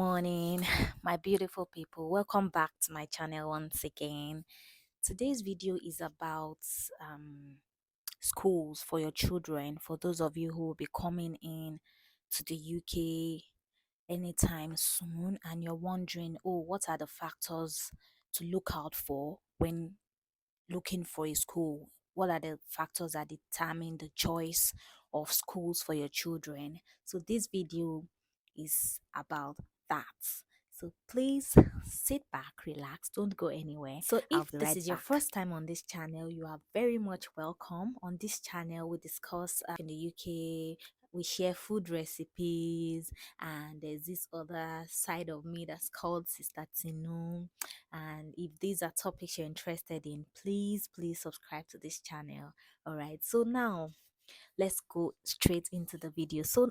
morning, my beautiful people. Welcome back to my channel once again. Today's video is about schools for your children. For those of you who will be coming in to the UK anytime soon, and you're wondering, oh, what are the factors to look out for when looking for a school? What are the factors that determine the choice of schools for your children? So this video is about that. So please sit back, relax, don't go anywhere. So I'll if be this right is your back. first time on this channel, you are very much welcome. On this channel, we discuss in the UK, we share food recipes, and there's this other side of me that's called Sister Tinu. And if these are topics you're interested in, please subscribe to this channel. All right, so now let's go straight into the video. So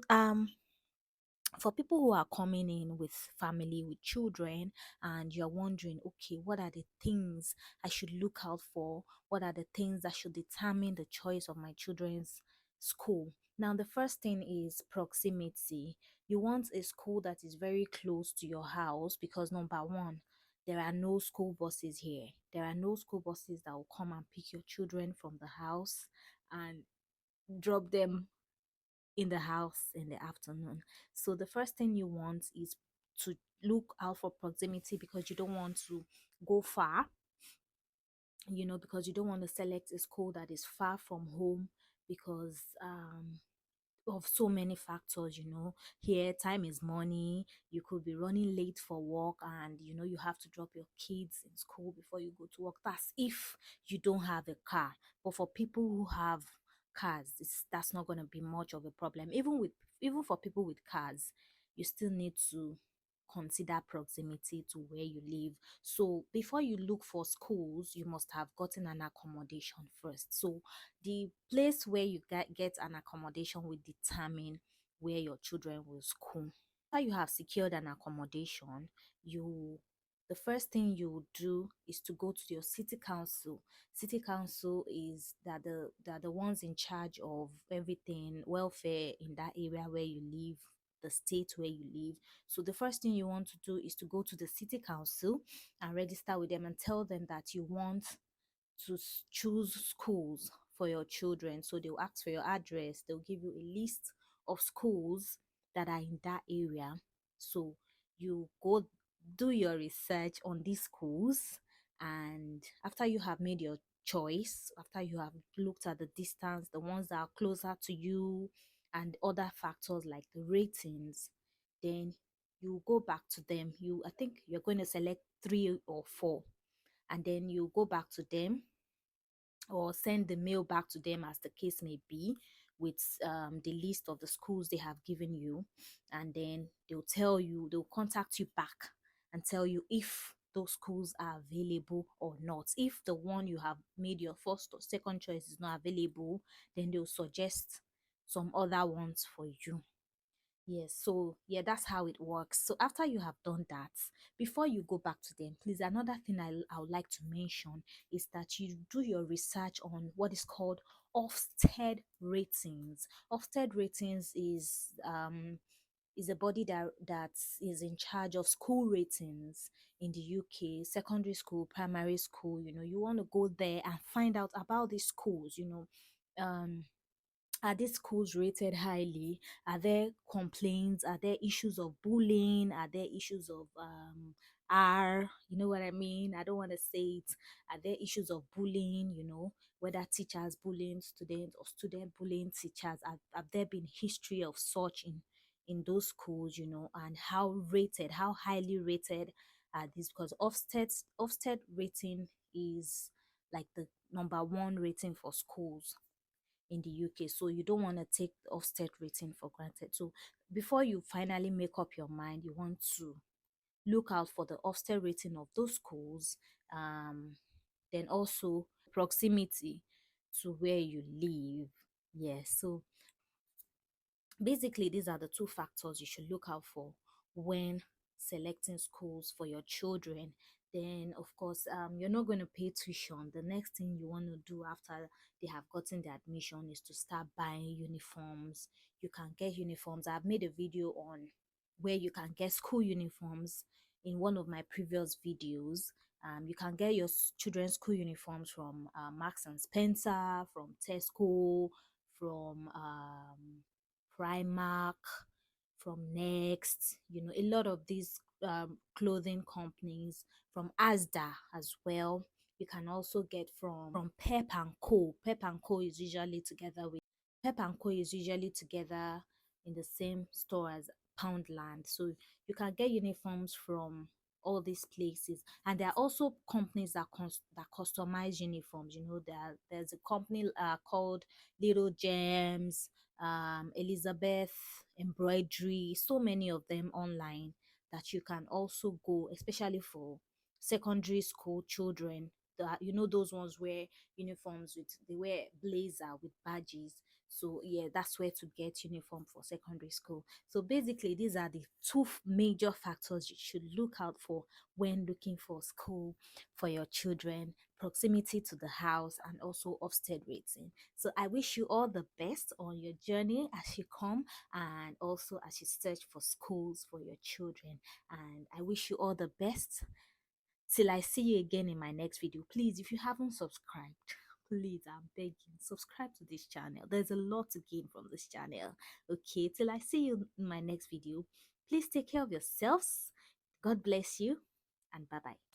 for people who are coming in with family, with children, and you're wondering, okay, what are the things I should look out for? What are the things that should determine the choice of my children's school? Now, the first thing is proximity. You want a school that is very close to your house because, number one, there are no school buses here. There are no school buses that will come and pick your children from the house and drop them in the house in the afternoon. So the first thing you want is to look out for proximity, because you don't want to go far, because you don't want to select a school that is far from home, because of so many factors. Here time is money. You could be running late for work, and you have to drop your kids in school before you go to work. That's if you don't have a car. But for people who have cars, that's not going to be much of a problem. Even for people with cars, you still need to consider proximity to where you live. So before you look for schools, you must have gotten an accommodation first. So the place where you get an accommodation will determine where your children will school. After you have secured an accommodation, you the first thing you do is to go to your city council. City council is that the ones in charge of everything welfare in that area where you live, the state where you live. So the first thing you want to do is to go to the city council and register with them and tell them that you want to choose schools for your children. So they'll ask for your address, they'll give you a list of schools that are in that area. So you go do your research on these schools, and after you have made your choice, after you have looked at the distance, the ones that are closer to you, and other factors like the ratings, then you go back to them. I think you're going to select 3 or 4, and then you go back to them or send the mail back to them, as the case may be, with the list of the schools they have given you. And then they'll contact you back and tell you if those schools are available or not. If the one you have made your first or second choice is not available, then they'll suggest some other ones for you. Yes, so yeah, that's how it works. So after you have done that, before you go back to them, please, another thing I would like to mention is that you do your research on what is called Ofsted ratings. Ofsted ratings is a body that is in charge of school ratings in the UK, secondary school, primary school. You want to go there and find out about these schools. Are these schools rated highly? Are there complaints? Are there issues of bullying? Are there issues of you know what I mean? I don't want to say it. Are there issues of bullying? Whether teachers bullying students or student bullying teachers? Have there been history of such in those schools? And how highly rated are these? Because Ofsted rating is like the number one rating for schools in the UK. So you don't want to take the Ofsted rating for granted. So before you finally make up your mind, you want to look out for the Ofsted rating of those schools. Then also proximity to where you live. Yes. So basically, these are the two factors you should look out for when selecting schools for your children. Then of course, you're not going to pay tuition. The next thing you want to do after they have gotten the admission is to start buying uniforms. You can get uniforms. I've made a video on where you can get school uniforms in one of my previous videos. You can get your children's school uniforms from Marks and Spencer, from Tesco, from Primark, from Next, a lot of these clothing companies, from Asda as well. You can also get from Pep and Co. Pep and Co is usually together in the same store as Poundland. So you can get uniforms from all these places, and there are also companies that customize uniforms. There's a company called Little Gems, Elizabeth Embroidery, so many of them online that you can also go, especially for secondary school children. Those ones wear uniforms with they wear blazer with badges. So yeah, that's where to get uniform for secondary school. So basically, these are the two major factors you should look out for when looking for school for your children: proximity to the house and also Ofsted rating. So I wish you all the best on your journey as you come, and also as you search for schools for your children. And I wish you all the best till I see you again in my next video. Please, if you haven't subscribed, please, I'm begging, subscribe to this channel. There's a lot to gain from this channel. Okay, till I see you in my next video, please take care of yourselves. God bless you, and bye bye.